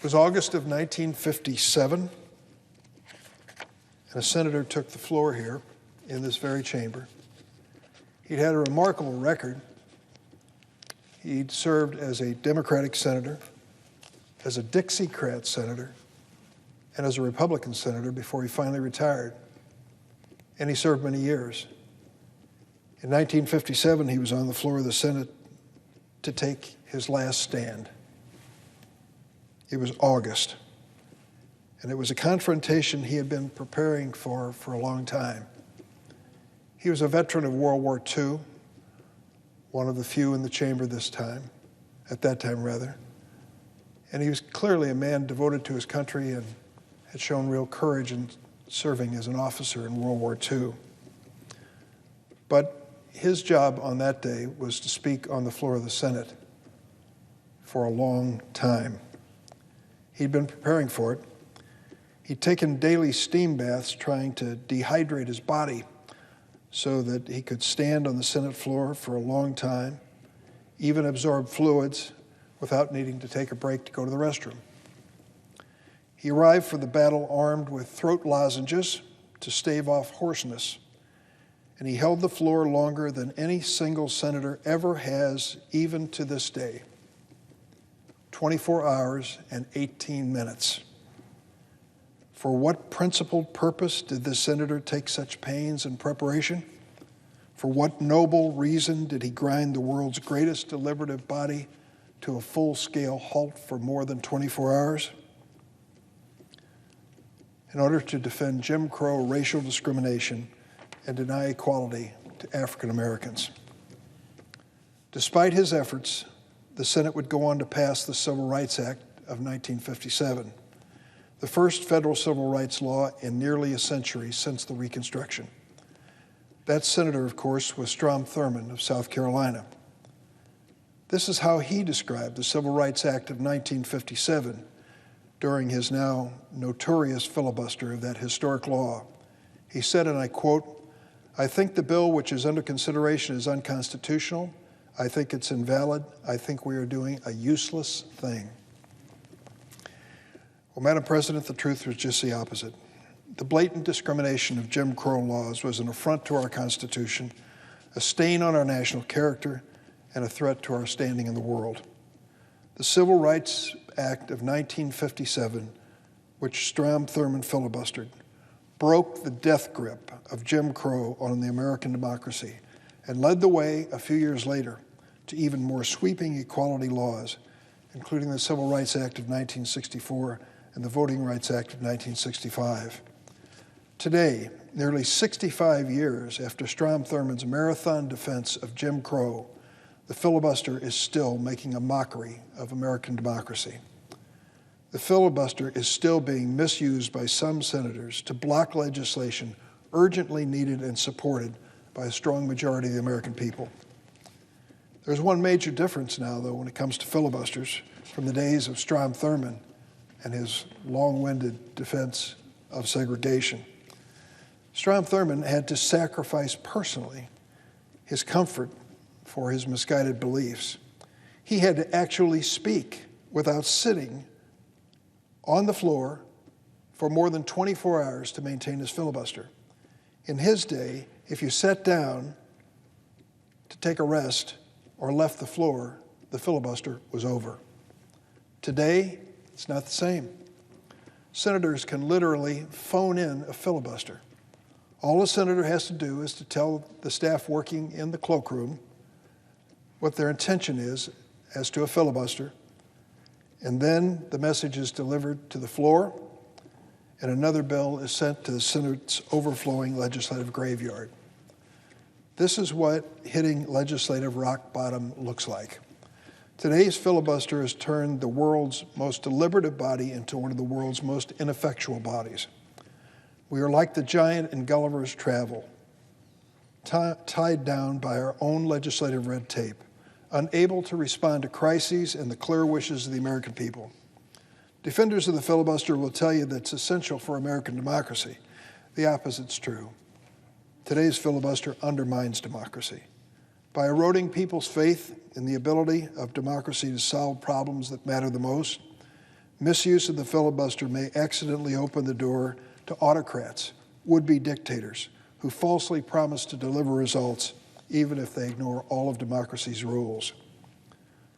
It was August of 1957, and a senator took the floor here in this very chamber. He'd had a remarkable record. He'd served as a Democratic senator, as a Dixiecrat senator, and as a Republican senator before he finally retired. And he served many years. In 1957, he was on the floor of the Senate to take his last stand. It was August, and it was a confrontation he had been preparing for a long time. He was a veteran of World War II, one of the few in the chamber at that time rather. And he was clearly a man devoted to his country and had shown real courage in serving as an officer in World War II. But his job on that day was to speak on the floor of the Senate for a long time. He'd been preparing for it. He'd taken daily steam baths trying to dehydrate his body so that he could stand on the Senate floor for a long time, even absorb fluids without needing to take a break to go to the restroom. He arrived for the battle armed with throat lozenges to stave off hoarseness, and he held the floor longer than any single senator ever has, even to this day. 24 hours and 18 minutes. For what principled purpose did this senator take such pains in preparation? For what noble reason did he grind the world's greatest deliberative body to a full-scale halt for more than 24 hours? In order to defend Jim Crow racial discrimination and deny equality to African Americans. Despite his efforts, the Senate would go on to pass the Civil Rights Act of 1957, the first federal civil rights law in nearly a century since the Reconstruction. That senator, of course, was Strom Thurmond of South Carolina. This is how he described the Civil Rights Act of 1957 during his now notorious filibuster of that historic law. He said, and I quote, "I think the bill which is under consideration is unconstitutional. I think it's invalid. I think we are doing a useless thing." Well, Madam President, the truth was just the opposite. The blatant discrimination of Jim Crow laws was an affront to our Constitution, a stain on our national character, and a threat to our standing in the world. The Civil Rights Act of 1957, which Strom Thurmond filibustered, broke the death grip of Jim Crow on the American democracy and led the way a few years later to even more sweeping equality laws, including the Civil Rights Act of 1964 and the Voting Rights Act of 1965. Today, nearly 65 years after Strom Thurmond's marathon defense of Jim Crow, the filibuster is still making a mockery of American democracy. The filibuster is still being misused by some senators to block legislation urgently needed and supported by a strong majority of the American people. There's one major difference now, though, when it comes to filibusters from the days of Strom Thurmond and his long-winded defense of segregation. Strom Thurmond had to sacrifice personally his comfort for his misguided beliefs. He had to actually speak without sitting on the floor for more than 24 hours to maintain his filibuster. In his day, if you sat down to take a rest or left the floor, the filibuster was over. Today, it's not the same. Senators can literally phone in a filibuster. All a senator has to do is to tell the staff working in the cloakroom what their intention is as to a filibuster, and then the message is delivered to the floor, and another bill is sent to the Senate's overflowing legislative graveyard. This is what hitting legislative rock bottom looks like. Today's filibuster has turned the world's most deliberative body into one of the world's most ineffectual bodies. We are like the giant in Gulliver's Travel, tied down by our own legislative red tape, unable to respond to crises and the clear wishes of the American people. Defenders of the filibuster will tell you that it's essential for American democracy. The opposite's true. Today's filibuster undermines democracy. By eroding people's faith in the ability of democracy to solve problems that matter the most, Misuse of the filibuster may accidentally open the door to autocrats, would-be dictators, who falsely promise to deliver results even if they ignore all of democracy's rules.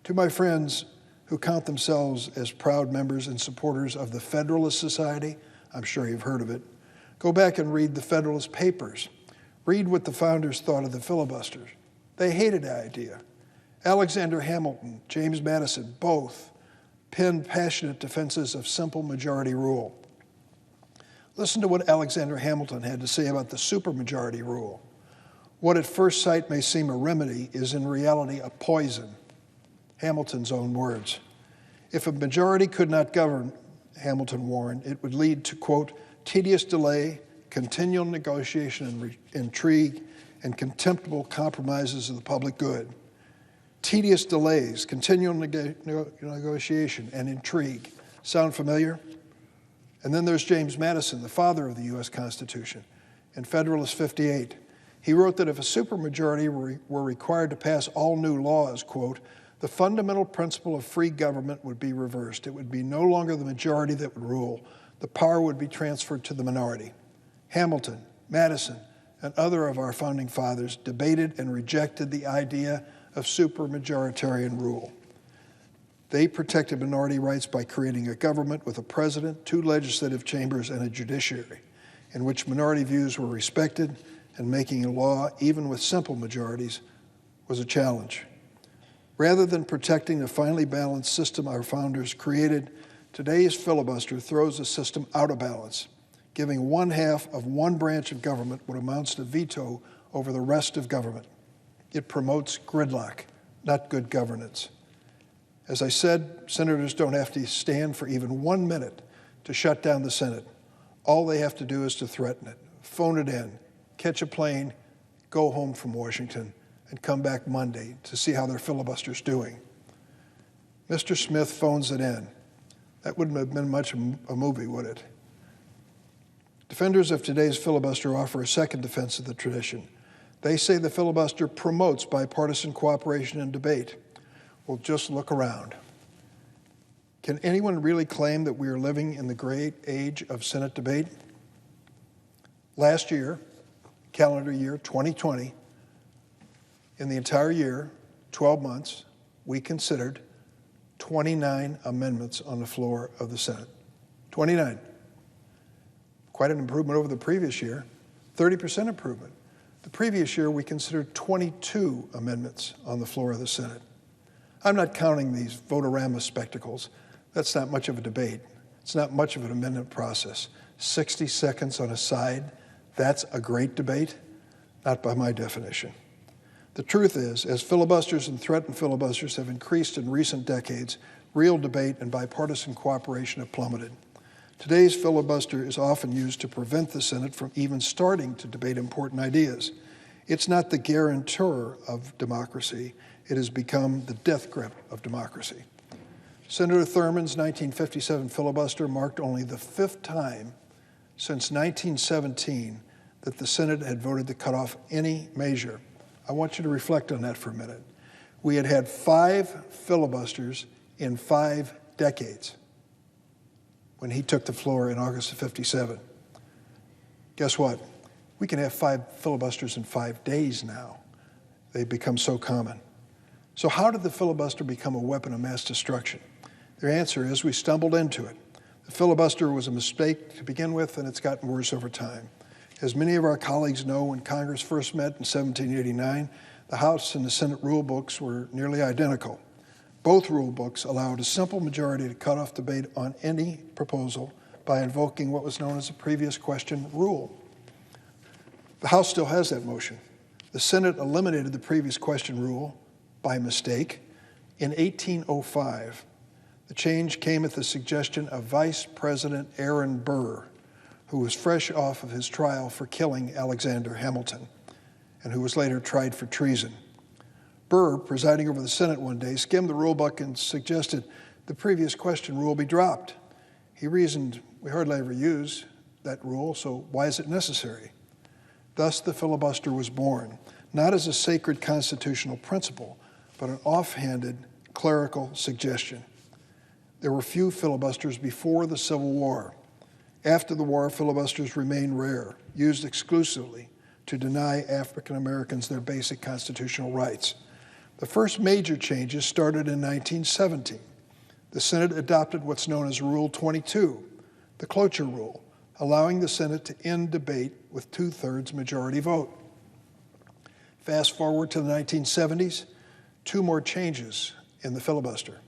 To my friends who count themselves as proud members and supporters of the Federalist Society, I'm sure you've heard of it, go back and read the Federalist Papers. Read what the founders thought of the filibuster. They hated the idea. Alexander Hamilton, James Madison, both penned passionate defenses of simple majority rule. Listen to what Alexander Hamilton had to say about the supermajority rule. What at first sight may seem a remedy is in reality a poison. Hamilton's own words. If a majority could not govern, Hamilton warned, it would lead to, quote, tedious delay, continual negotiation and intrigue, and contemptible compromises of the public good. Tedious delays, continual negotiation, and intrigue. Sound familiar? And then there's James Madison, the father of the U.S. Constitution. In Federalist 58, he wrote that if a supermajority were required to pass all new laws, quote, the fundamental principle of free government would be reversed. It would be no longer the majority that would rule. The power would be transferred to the minority. Hamilton, Madison, and other of our founding fathers debated and rejected the idea of supermajoritarian rule. They protected minority rights by creating a government with a president, 2 legislative chambers, and a judiciary, in which minority views were respected, and making a law, even with simple majorities, was a challenge. Rather than protecting the finely balanced system our founders created, today's filibuster throws the system out of balance, giving 1/2 of one branch of government what amounts to veto over the rest of government. It promotes gridlock, not good governance. As I said, senators don't have to stand for even 1 minute to shut down the Senate. All they have to do is to threaten it, phone it in, catch a plane, go home from Washington, and come back Monday to see how their filibuster's doing. Mr. Smith phones it in. That wouldn't have been much of a movie, would it? Defenders of today's filibuster offer a second defense of the tradition. They say the filibuster promotes bipartisan cooperation and debate. Well, just look around. Can anyone really claim that we are living in the great age of Senate debate? Last year, calendar year 2020, in the entire year, 12 months, we considered 29 amendments on the floor of the Senate. 29. Quite an improvement over the previous year, 30% improvement. The previous year, we considered 22 amendments on the floor of the Senate. I'm not counting these votorama spectacles. That's not much of a debate. It's not much of an amendment process. 60 seconds on a side, that's a great debate? Not by my definition. The truth is, as filibusters and threatened filibusters have increased in recent decades, real debate and bipartisan cooperation have plummeted. Today's filibuster is often used to prevent the Senate from even starting to debate important ideas. It's not the guarantor of democracy. It has become the death grip of democracy. Senator Thurman's 1957 filibuster marked only the 5th time since 1917 that the Senate had voted to cut off any measure. I want you to reflect on that for a minute. We had had 5 filibusters in 5 decades when he took the floor in August of '57. Guess what? We can have 5 filibusters in 5 days now. They've become so common. So how did the filibuster become a weapon of mass destruction? The answer is we stumbled into it. The filibuster was a mistake to begin with, and it's gotten worse over time. As many of our colleagues know, when Congress first met in 1789, the House and the Senate rule books were nearly identical. Both rule books allowed a simple majority to cut off debate on any proposal by invoking what was known as a previous question rule. The House still has that motion. The Senate eliminated the previous question rule by mistake in 1805. The change came at the suggestion of Vice President Aaron Burr, who was fresh off of his trial for killing Alexander Hamilton, and who was later tried for treason. Burr, presiding over the Senate one day, skimmed the rule book and suggested the previous question rule be dropped. He reasoned, we hardly ever use that rule, so why is it necessary? Thus, the filibuster was born, not as a sacred constitutional principle, but an offhanded clerical suggestion. There were few filibusters before the Civil War. After the war, filibusters remained rare, used exclusively to deny African Americans their basic constitutional rights. The first major changes started in 1917. The Senate adopted what's known as Rule 22, the cloture rule, allowing the Senate to end debate with 2/3 majority vote. Fast forward to the 1970s, two more changes in the filibuster.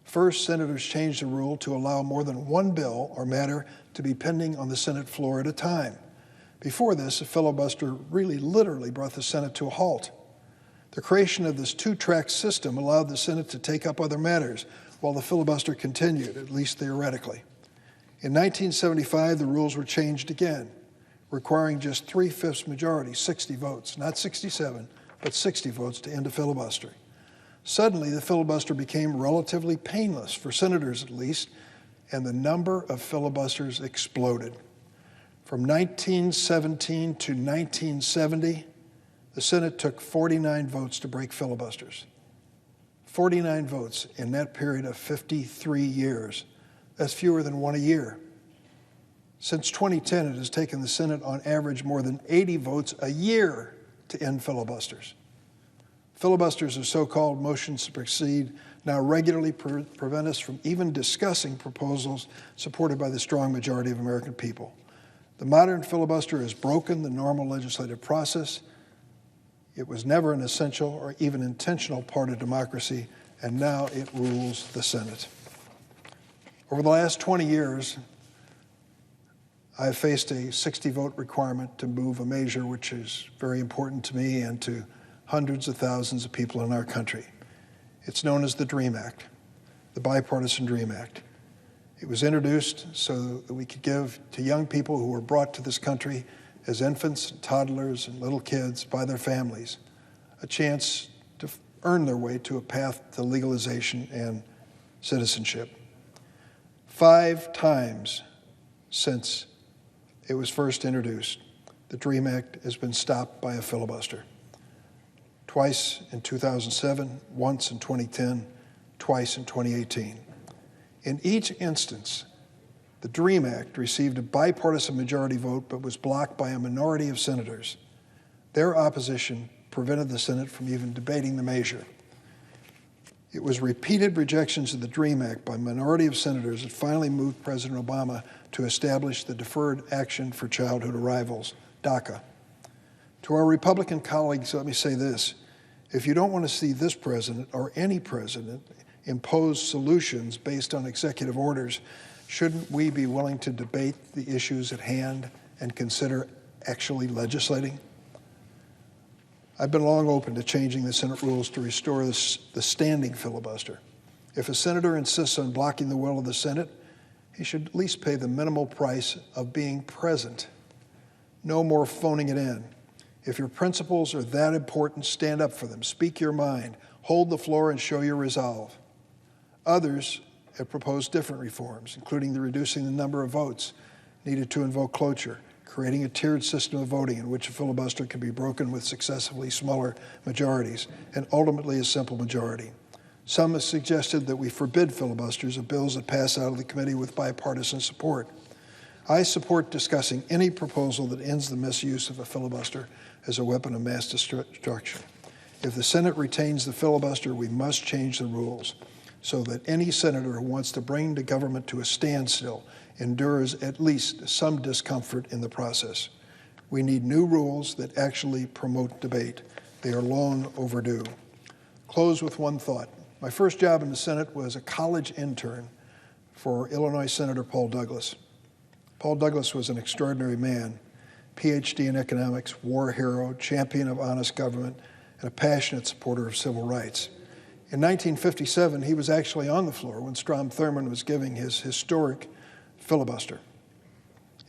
First, senators changed the rule to allow more than one bill or matter to be pending on the Senate floor at a time. Before this, a filibuster really literally brought the Senate to a halt. The creation of this two-track system allowed the Senate to take up other matters while the filibuster continued, at least theoretically. In 1975, the rules were changed again, requiring just 3/5 majority, 60 votes, not 67, but 60 votes to end a filibuster. Suddenly, the filibuster became relatively painless, for senators at least, and the number of filibusters exploded. From 1917 to 1970, the Senate took 49 votes to break filibusters. 49 votes in that period of 53 years. That's fewer than one a year. Since 2010, it has taken the Senate on average more than 80 votes a year to end filibusters. Filibusters, or so-called motions to proceed, now regularly prevent us from even discussing proposals supported by the strong majority of American people. The modern filibuster has broken the normal legislative process. It was never an essential or even intentional part of democracy, and now it rules the Senate. Over the last 20 years, I've faced a 60-vote requirement to move a measure which is very important to me and to hundreds of thousands of people in our country. It's known as the DREAM Act, the Bipartisan DREAM Act. It was introduced so that we could give to young people who were brought to this country as infants, toddlers, and little kids by their families a chance to earn their way to a path to legalization and citizenship. 5 times since it was first introduced, the DREAM Act has been stopped by a filibuster. Twice in 2007, once in 2010, twice in 2018. In each instance, the DREAM Act received a bipartisan majority vote but was blocked by a minority of senators. Their opposition prevented the Senate from even debating the measure. It was repeated rejections of the DREAM Act by a minority of senators that finally moved President Obama to establish the Deferred Action for Childhood Arrivals, DACA. To our Republican colleagues, let me say this. If you don't want to see this president or any president impose solutions based on executive orders, shouldn't we be willing to debate the issues at hand and consider actually legislating? I've been long open to changing the Senate rules to restore the standing filibuster. If a senator insists on blocking the will of the Senate, he should at least pay the minimal price of being present. No more phoning it in. If your principles are that important, stand up for them. Speak your mind. Hold the floor and show your resolve. Others have proposed different reforms, including reducing the number of votes needed to invoke cloture, creating a tiered system of voting in which a filibuster can be broken with successively smaller majorities, and ultimately a simple majority. Some have suggested that we forbid filibusters of bills that pass out of the committee with bipartisan support. I support discussing any proposal that ends the misuse of a filibuster as a weapon of mass destruction. If the Senate retains the filibuster, we must change the rules so that any senator who wants to bring the government to a standstill endures at least some discomfort in the process. We need new rules that actually promote debate. They are long overdue. Close with one thought. My first job in the Senate was a college intern for Illinois Senator Paul Douglas. Paul Douglas was an extraordinary man, PhD in economics, war hero, champion of honest government, and a passionate supporter of civil rights. In 1957, he was actually on the floor when Strom Thurmond was giving his historic filibuster.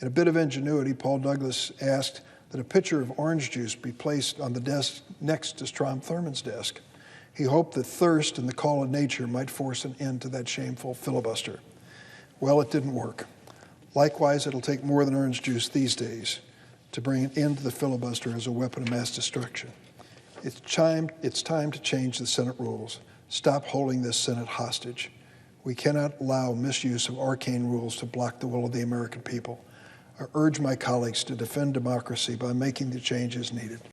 In a bit of ingenuity, Paul Douglas asked that a pitcher of orange juice be placed on the desk next to Strom Thurmond's desk. He hoped that thirst and the call of nature might force an end to that shameful filibuster. Well, it didn't work. Likewise, it'll take more than orange juice these days to bring an end to the filibuster as a weapon of mass destruction. It's time to change the Senate rules. Stop holding this Senate hostage. We cannot allow misuse of arcane rules to block the will of the American people. I urge my colleagues to defend democracy by making the changes needed.